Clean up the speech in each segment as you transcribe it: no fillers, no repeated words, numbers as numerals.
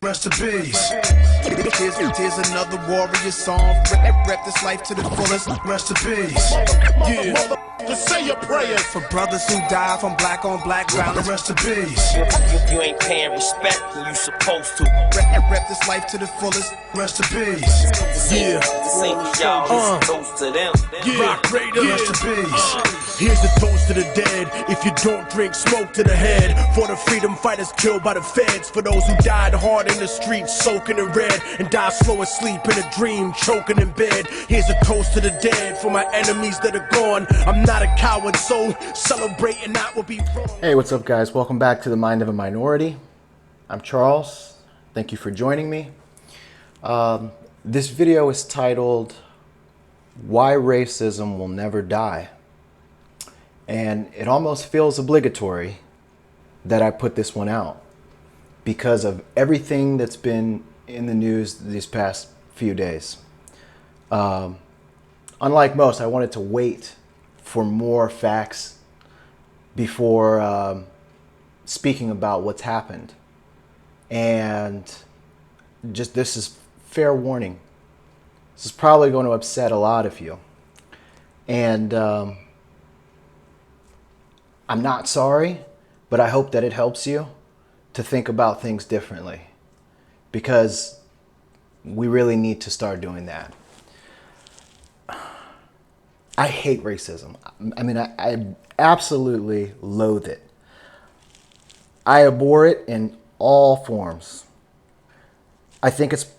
Rest in peace. Here's another warrior song. Rep this life to the fullest. Rest in peace. Yeah. Just say your prayers for brothers who die from black on black violence. Rest in peace. You ain't paying respect when you supposed to. Rep this life to the fullest. Rest in peace. Yeah. This ain't y'all. Toast to them. Yeah. Rock Raider. Rest in peace. Here's a toast to the dead. If you don't drink, smoke to the head. For the freedom fighters killed by the feds. For those who died hard in the streets, soaking in red. And died slow asleep in a dream, choking in bed. Here's a toast to the dead. For my enemies that are gone. I'm not a coward, so celebrating that would be wrong. Hey, what's up, guys? Welcome back to The Mind of a Minority. I'm Charles. Thank you for joining me. This video is titled, Why Racism Will Never Die. And it almost feels obligatory that I put this one out because of everything that's been in the news these past few days. Unlike most, I wanted to wait for more facts before speaking about what's happened. And just this is fair warning. This is probably going to upset a lot of you. And I'm not sorry, but I hope that it helps you to think about things differently, because we really need to start doing that. I hate racism. I mean, I absolutely loathe it. I abhor it in all forms. I think it's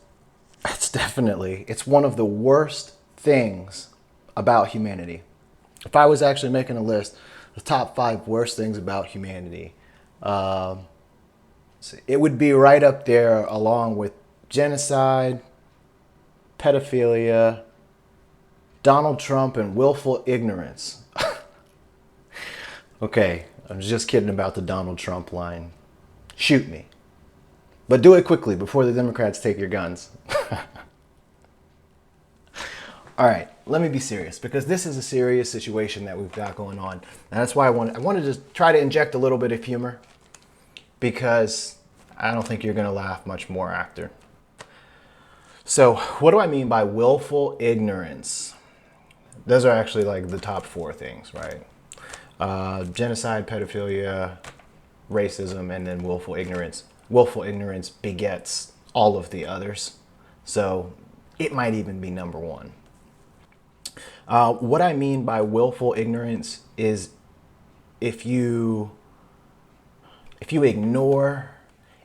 one of the worst things about humanity. If I was actually making a list, the top 5 worst things about humanity, it would be right up there along with genocide, pedophilia, Donald Trump, and willful ignorance. Okay, I'm just kidding about the Donald Trump line. Shoot me. But do it quickly before the Democrats take your guns. All right, let me be serious, because this is a serious situation that we've got going on. And that's why I wanted to try to inject a little bit of humor, because I don't think you're going to laugh much more after. So what do I mean by willful ignorance? Those are actually like the top 4 things, right? Genocide, pedophilia, racism, and then willful ignorance. Willful ignorance begets all of the others. So it might even be number 1. What I mean by willful ignorance is if you ignore,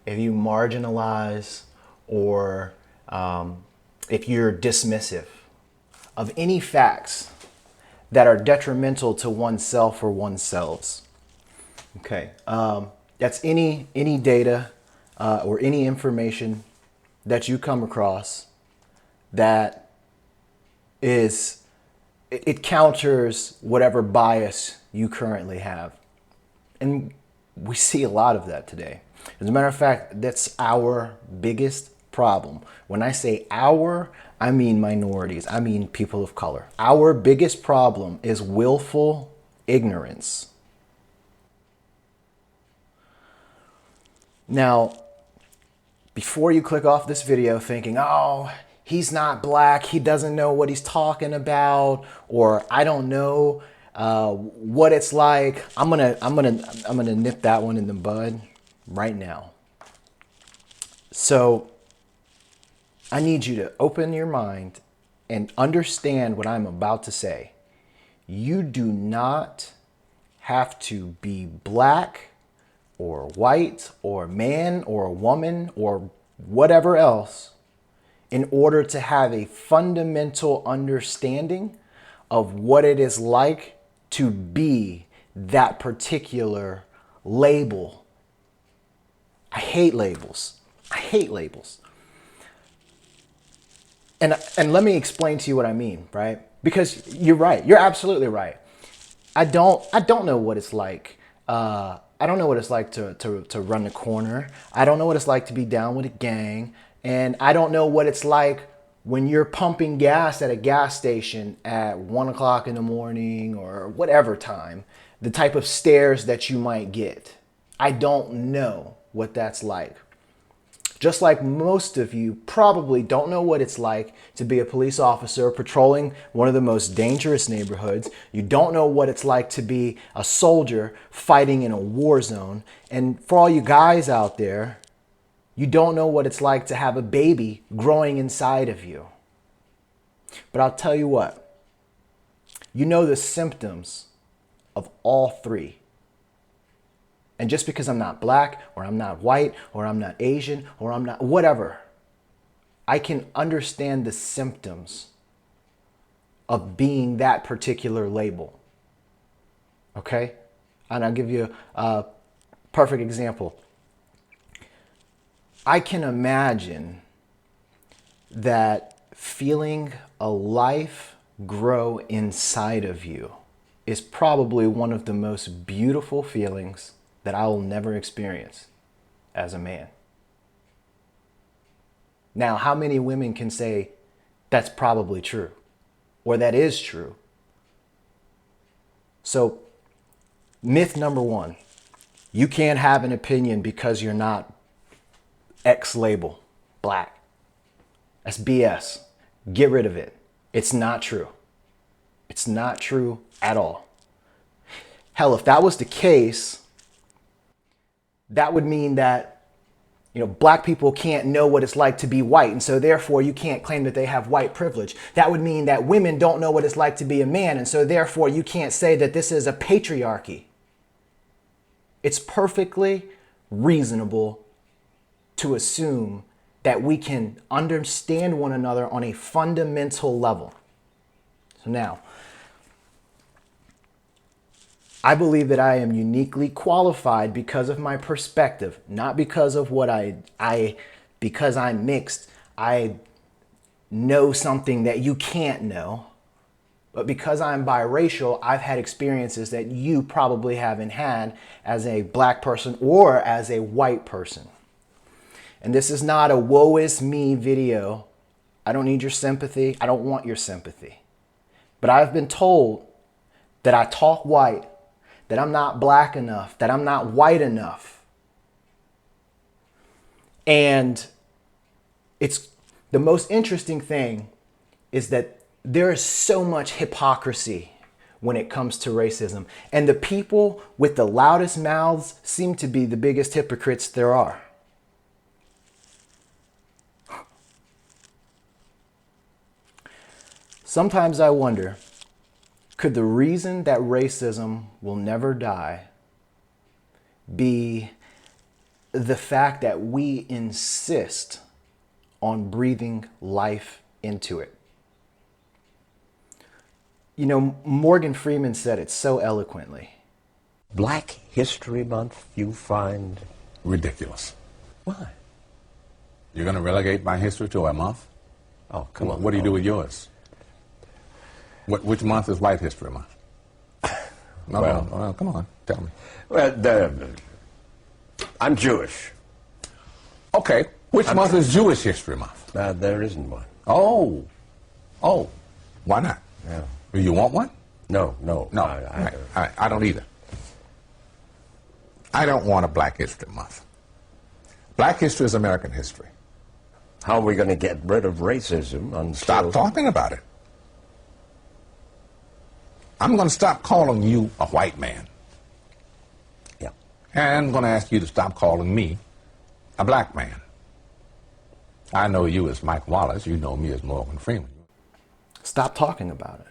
if you marginalize, or if you're dismissive of any facts that are detrimental to oneself or oneselves. Okay, that's any data or any information that you come across that it counters whatever bias you currently have. And we see a lot of that today. As a matter of fact, that's our biggest problem. When I say our, I mean minorities. I mean people of color. Our biggest problem is willful ignorance. Now, before you click off this video thinking, oh, he's not black, he doesn't know what he's talking about, or I don't know what it's like, I'm gonna nip that one in the bud right now. So I need you to open your mind and understand what I'm about to say. You do not have to be black or white or man or woman or whatever else in order to have a fundamental understanding of what it is like to be that particular label. I hate labels. I hate labels. And let me explain to you what I mean, right? Because you're right. You're absolutely right. I don't know what it's like. I don't know what it's like to run the corner. I don't know what it's like to be down with a gang. And I don't know what it's like when you're pumping gas at a gas station at 1 o'clock in the morning or whatever time, the type of stares that you might get. I don't know what that's like. Just like most of you probably don't know what it's like to be a police officer patrolling one of the most dangerous neighborhoods. You don't know what it's like to be a soldier fighting in a war zone. And for all you guys out there, you don't know what it's like to have a baby growing inside of you. But I'll tell you what, you know the symptoms of all three. And just because I'm not black, or I'm not white, or I'm not Asian, or I'm not whatever, I can understand the symptoms of being that particular label. Okay? And I'll give you a perfect example. I can imagine that feeling a life grow inside of you is probably one of the most beautiful feelings that I will never experience as a man. Now, how many women can say that's probably true or that is true? So, myth number one, you can't have an opinion because you're not X label, black. That's BS. Get rid of it. It's not true. It's not true at all. Hell, if that was the case, that would mean that, black people can't know what it's like to be white. And so therefore you can't claim that they have white privilege. That would mean that women don't know what it's like to be a man. And so therefore you can't say that this is a patriarchy. It's perfectly reasonable to assume that we can understand one another on a fundamental level. So now, I believe that I am uniquely qualified because of my perspective, not because of what because I'm mixed, I know something that you can't know, but because I'm biracial, I've had experiences that you probably haven't had as a black person or as a white person. And this is not a woe is me video. I don't need your sympathy. I don't want your sympathy. But I've been told that I talk white, that I'm not black enough, that I'm not white enough. And it's the most interesting thing is that there is so much hypocrisy when it comes to racism. And the people with the loudest mouths seem to be the biggest hypocrites there are. Sometimes I wonder, could the reason that racism will never die be the fact that we insist on breathing life into it? Morgan Freeman said it so eloquently. Black History Month you find ridiculous. Why? You're going to relegate my history to a month? Oh, come on. What do you do with yours? Which month is White History Month? Well, come on, tell me. Well, I'm Jewish. Okay, which month is Jewish History Month? There isn't one. Oh, why not? Yeah. You want one? No. I don't either. I don't want a Black History Month. Black history is American history. How are we going to get rid of racism until... Stop talking about it. I'm going to stop calling you a white man. Yeah. And I'm going to ask you to stop calling me a black man. I know you as Mike Wallace. You know me as Morgan Freeman. Stop talking about it.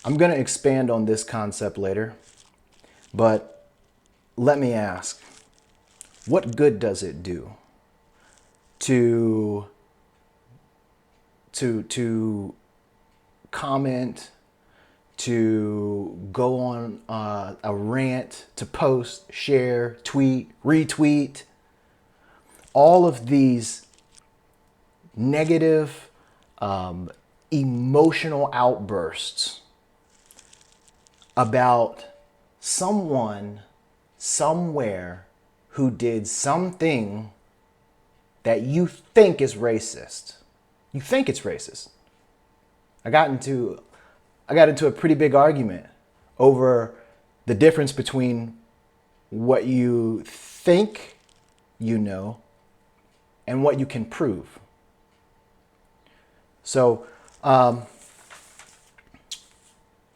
I'm going to expand on this concept later, but let me ask, what good does it do to comment, to go on a rant, to post, share, tweet, retweet, all of these negative, emotional outbursts about someone, somewhere, who did something that you think is racist. You think it's racist. I got into a pretty big argument over the difference between what you think you know and what you can prove. So,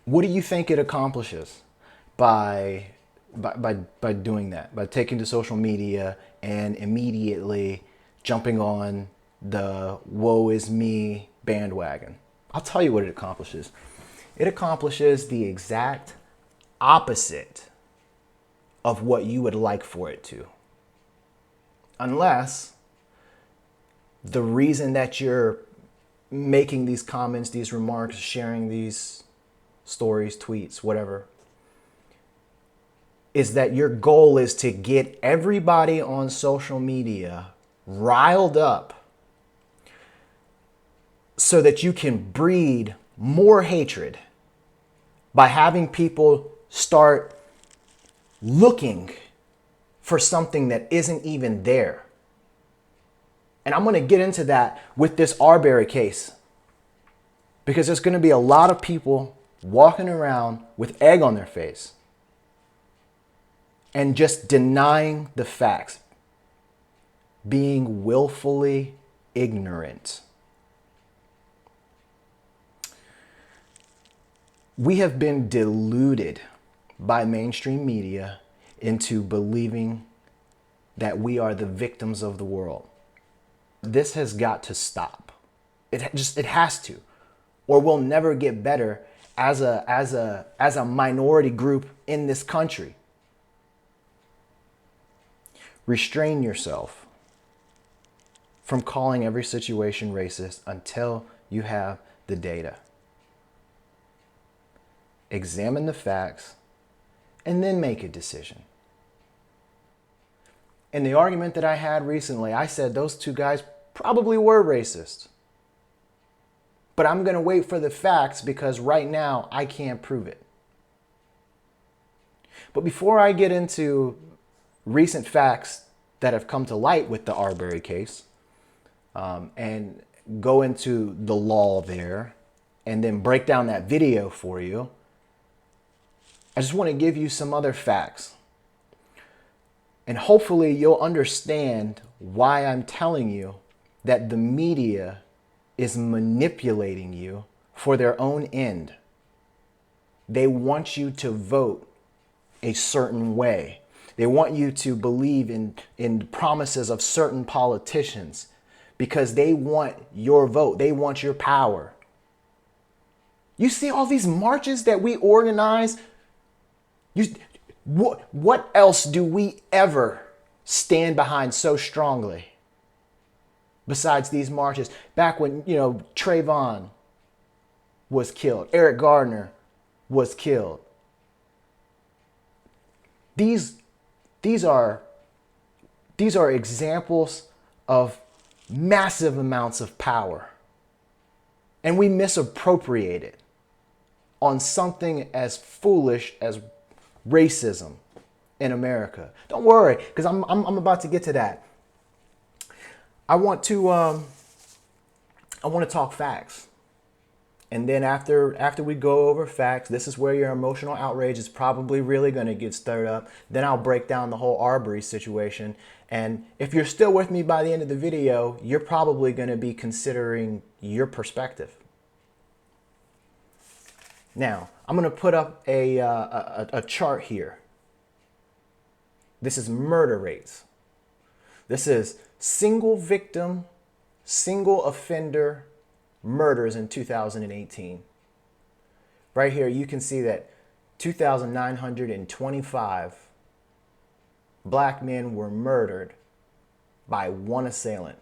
what do you think it accomplishes by doing that? By taking to social media and immediately jumping on the woe is me bandwagon? I'll tell you what it accomplishes. It accomplishes the exact opposite of what you would like for it to. Unless the reason that you're making these comments, these remarks, sharing these stories, tweets, whatever, is that your goal is to get everybody on social media riled up so that you can breed more hatred by having people start looking for something that isn't even there. And I'm going to get into that with this Arbery case, because there's going to be a lot of people walking around with egg on their face and just denying the facts, being willfully ignorant. We have been deluded by mainstream media into believing that we are the victims of the world. This has got to stop. It has to, or we'll never get better as a minority group in this country. Restrain yourself from calling every situation racist until you have the data. Examine the facts and then make a decision. In the argument that I had recently, I said those two guys probably were racist. But I'm going to wait for the facts because right now I can't prove it. But before I get into recent facts that have come to light with the Arbery case, and go into the law there, and then break down that video for you, I just want to give you some other facts. And hopefully you'll understand why I'm telling you that the media is manipulating you for their own end. They want you to vote a certain way. They want you to believe in promises of certain politicians because they want your vote. They want your power. You see all these marches that we organize? What else do we ever stand behind so strongly besides these marches? Back when, Trayvon was killed, Eric Gardner was killed. These are examples of massive amounts of power. And we misappropriate it on something as foolish as racism in America. Don't worry, because I'm about to get to that. I want to talk facts. And then after we go over facts, this is where your emotional outrage is probably really going to get stirred up. Then I'll break down the whole Arbery situation. And if you're still with me by the end of the video, you're probably going to be considering your perspective. Now, I'm going to put up a chart here. This is murder rates. This is single victim, single offender murders in 2018. Right here, you can see that 2,925 black men were murdered by one assailant.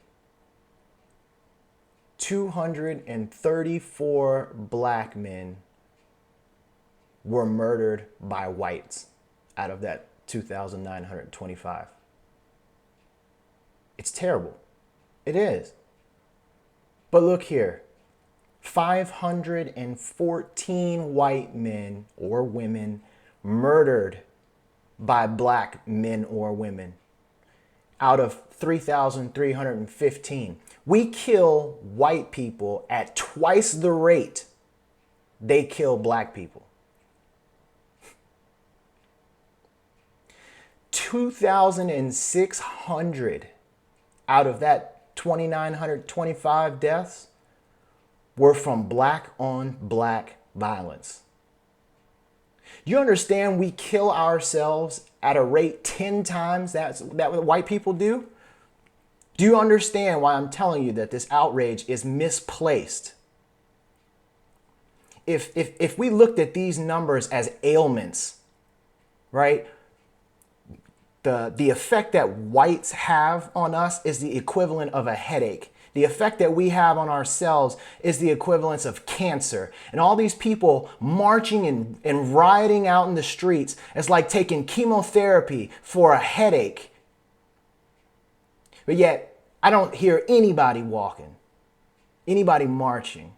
234 black men were murdered by whites out of that 2,925. It's terrible. It is. But look here. 514 white men or women murdered by black men or women out of 3,315. We kill white people at twice the rate they kill black people. 2,600 out of that 2,925 deaths were from black on black violence. You understand we kill ourselves at a rate 10 times that what white people do? Do you understand why I'm telling you that this outrage is misplaced? If we looked at these numbers as ailments, right? The effect that whites have on us is the equivalent of a headache. The effect that we have on ourselves is the equivalence of cancer. And all these people marching and rioting out in the streets is like taking chemotherapy for a headache. But yet, I don't hear anybody walking, anybody marching.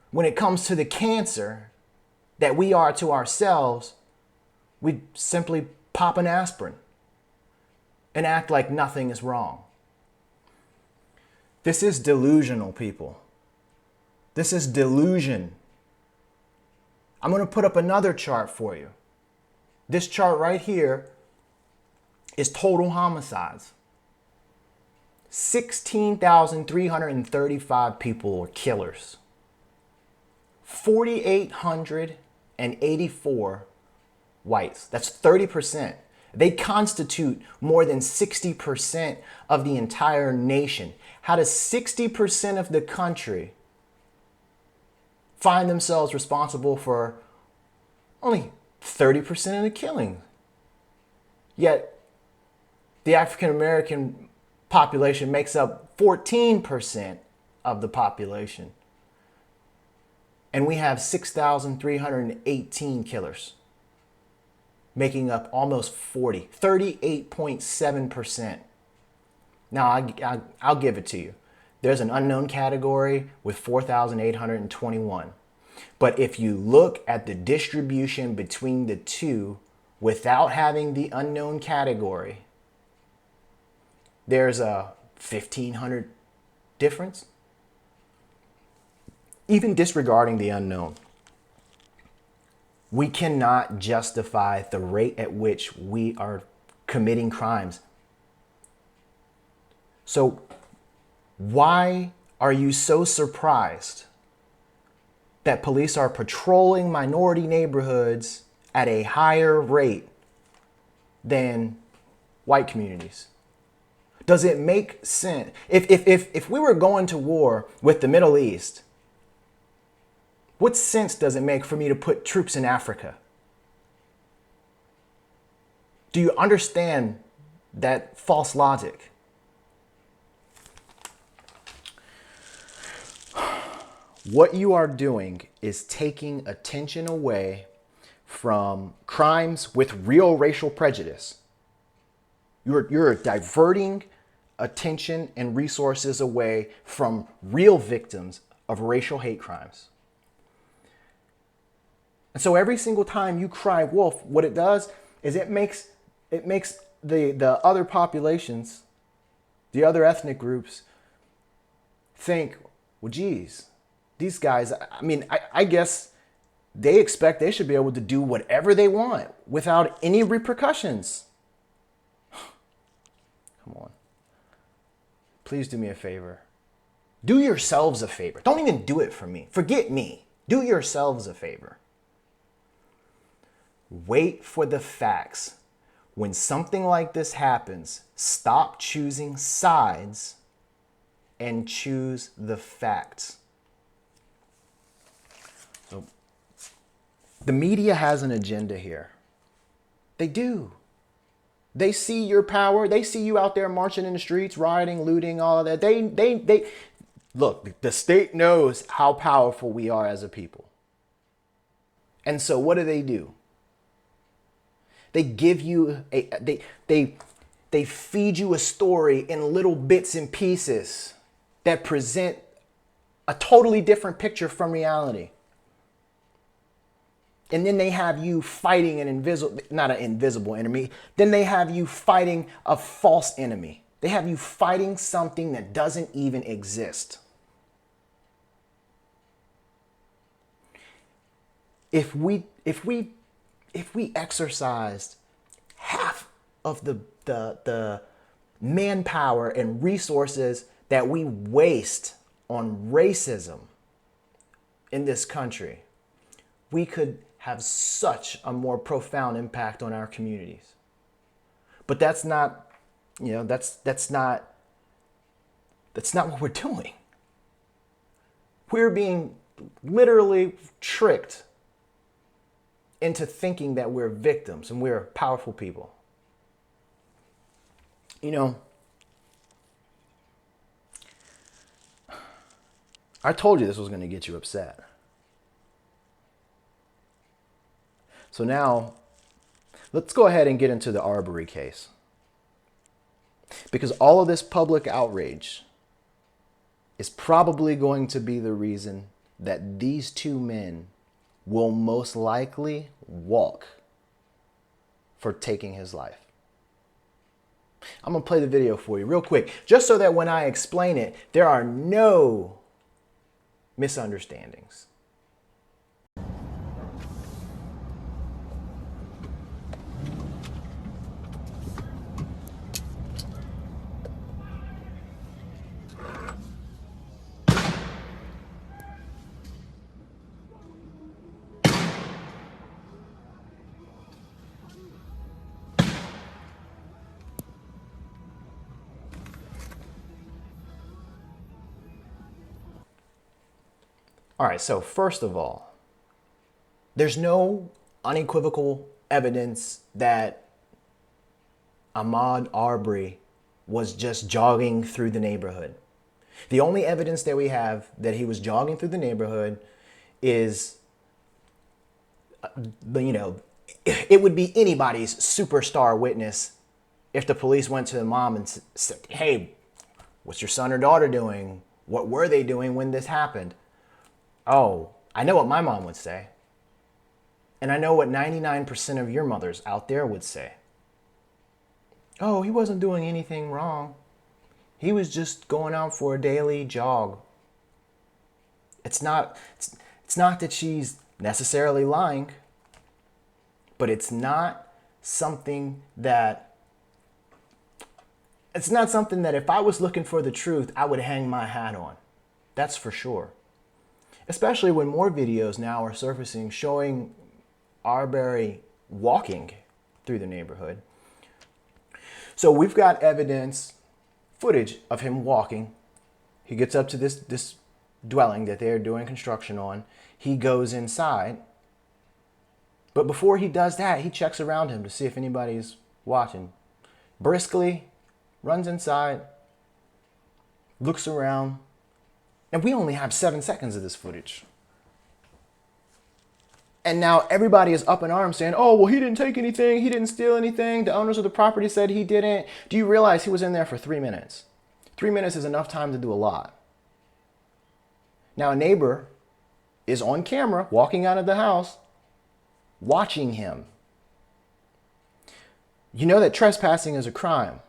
When it comes to the cancer that we are to ourselves, we simply pop an aspirin and act like nothing is wrong. This is delusional, people. This is delusion. I'm going to put up another chart for you. This chart right here is total homicides. 16,335 people were killers. 4,884 whites. That's 30%. They constitute more than 60% of the entire nation. How does 60% of the country find themselves responsible for only 30% of the killing? Yet the African American population makes up 14% of the population. And we have 6,318 killers, making up almost 38.7%. Now, I'll give it to you. There's an unknown category with 4,821. But if you look at the distribution between the two without having the unknown category, there's a 1,500 difference. Even disregarding the unknown, we cannot justify the rate at which we are committing crimes. So why are you so surprised that police are patrolling minority neighborhoods at a higher rate than white communities? Does it make sense? If we were going to war with the Middle East, what sense does it make for me to put troops in Africa? Do you understand that false logic? What you are doing is taking attention away from crimes with real racial prejudice. You're diverting attention and resources away from real victims of racial hate crimes. And so every single time you cry wolf, what it does is it makes the other populations, the other ethnic groups, think, well, geez, these guys, I guess they expect they should be able to do whatever they want without any repercussions. Come on. Please do me a favor. Do yourselves a favor. Don't even do it for me. Forget me. Do yourselves a favor. Wait for the facts. When something like this happens, stop choosing sides and choose the facts. So, the media has an agenda here. They do. They see your power. They see you out there marching in the streets, rioting, looting, all of that. They look, the state knows how powerful we are as a people. And so what do? They give you they feed you a story in little bits and pieces that present a totally different picture from reality. And then they have you fighting not an invisible enemy. Then they have you fighting a false enemy. They have you fighting something that doesn't even exist. If we exercised of the manpower and resources that we waste on racism in this country, we could have such a more profound impact on our communities. But that's not, that's not what we're doing. We're being literally tricked into thinking that we're victims and we're powerful people. I told you this was going to get you upset. So now, let's go ahead and get into the Arbery case. Because all of this public outrage is probably going to be the reason that these two men will most likely walk for taking his life. I'm going to play the video for you real quick, just so that when I explain it, there are no misunderstandings. All right, so first of all, there's no unequivocal evidence that Ahmaud Arbery was just jogging through the neighborhood. The only evidence that we have that he was jogging through the neighborhood is, it would be anybody's superstar witness if the police went to the mom and said, hey, what's your son or daughter doing? What were they doing when this happened? Oh, I know what my mom would say. And I know what 99% of your mothers out there would say. Oh, he wasn't doing anything wrong. He was just going out for a daily jog. It's not that she's necessarily lying, but it's not something that if I was looking for the truth, I would hang my hat on. That's for sure. Especially when more videos now are surfacing showing Arbery walking through the neighborhood. So we've got footage of him walking. He gets up to this dwelling that they're doing construction on. He goes inside. But before he does that, he checks around him to see if anybody's watching. Briskly runs inside, looks around. And we only have 7 seconds of this footage. And now everybody is up in arms saying, oh, well, he didn't take anything. He didn't steal anything. The owners of the property said he didn't. Do you realize he was in there for 3 minutes? 3 minutes is enough time to do a lot. Now a neighbor is on camera walking out of the house, watching him. You know that trespassing is a crime.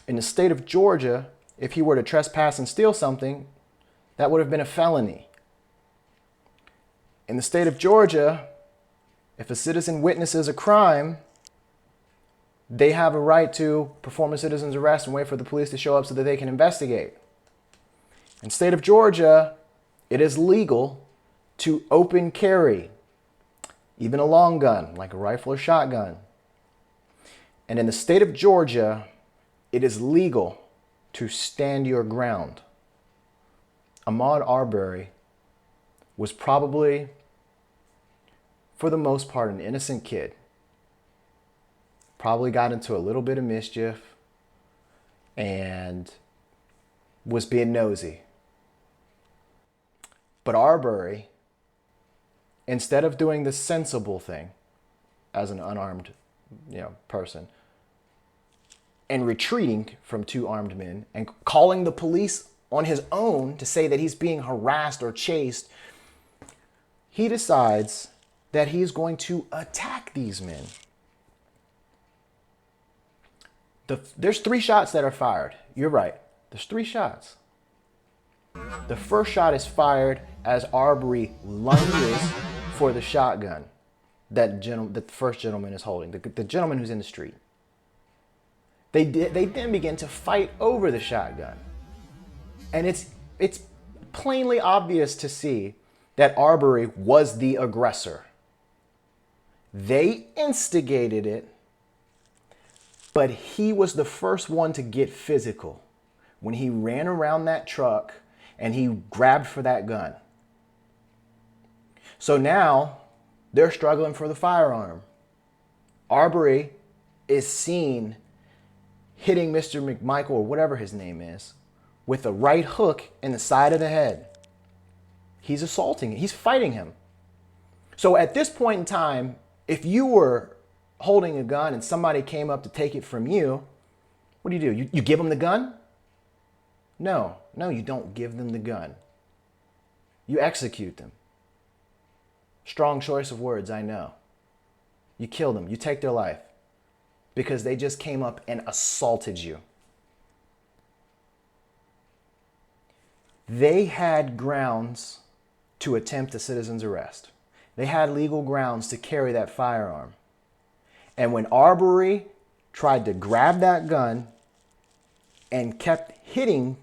In the state of Georgia, if he were to trespass and steal something, that would have been a felony. In the state of Georgia, if a citizen witnesses a crime, they have a right to perform a citizen's arrest and wait for the police to show up so that they can investigate. In the state of Georgia, it is legal to open carry, even a long gun, like a rifle or shotgun. And in the state of Georgia, it is legal to stand your ground. Ahmaud Arbery was probably, for the most part, an innocent kid. Probably got into a little bit of mischief and was being nosy. But Arbery, instead of doing the sensible thing as an unarmed person, and retreating from two armed men and calling the police on his own to say that he's being harassed or chased, he decides that he's going to attack these men. There's 3 shots that are fired. You're right. There's 3 shots. The first shot is fired as Arbery lunges for the shotgun that the first gentleman is holding, the gentleman who's in the street. They then begin to fight over the shotgun. And it's plainly obvious to see that Arbery was the aggressor. They instigated it, but he was the first one to get physical when he ran around that truck and he grabbed for that gun. So now they're struggling for the firearm. Arbery is seen hitting Mr. McMichael, or whatever his name is, with a right hook in the side of the head. He's assaulting him. He's fighting him. So at this point in time, if you were holding a gun and somebody came up to take it from you, what do? You give them the gun? No, you don't give them the gun. You execute them. Strong choice of words, I know. You kill them. You take their life because they just came up and assaulted you. They had grounds to attempt a citizen's arrest. They had legal grounds to carry that firearm. And when Arbery tried to grab that gun and kept hitting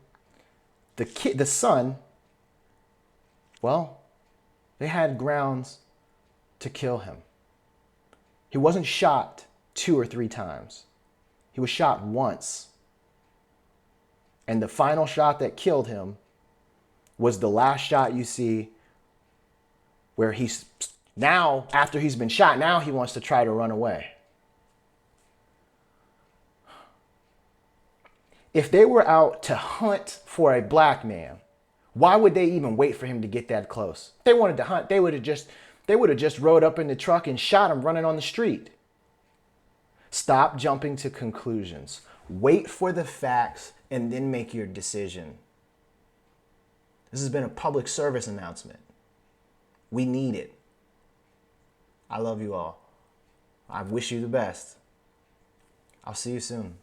the son, well, they had grounds to kill him. He wasn't shot 2 or 3 times. He was shot once. And the final shot that killed him was the last shot you see where he's now, after he's been shot, now he wants to try to run away. If they were out to hunt for a black man, why would they even wait for him to get that close? If they wanted to hunt, they would have just rode up in the truck and shot him running on the street. Stop jumping to conclusions. Wait for the facts and then make your decision. This has been a public service announcement. We need it. I love you all. I wish you the best. I'll see you soon.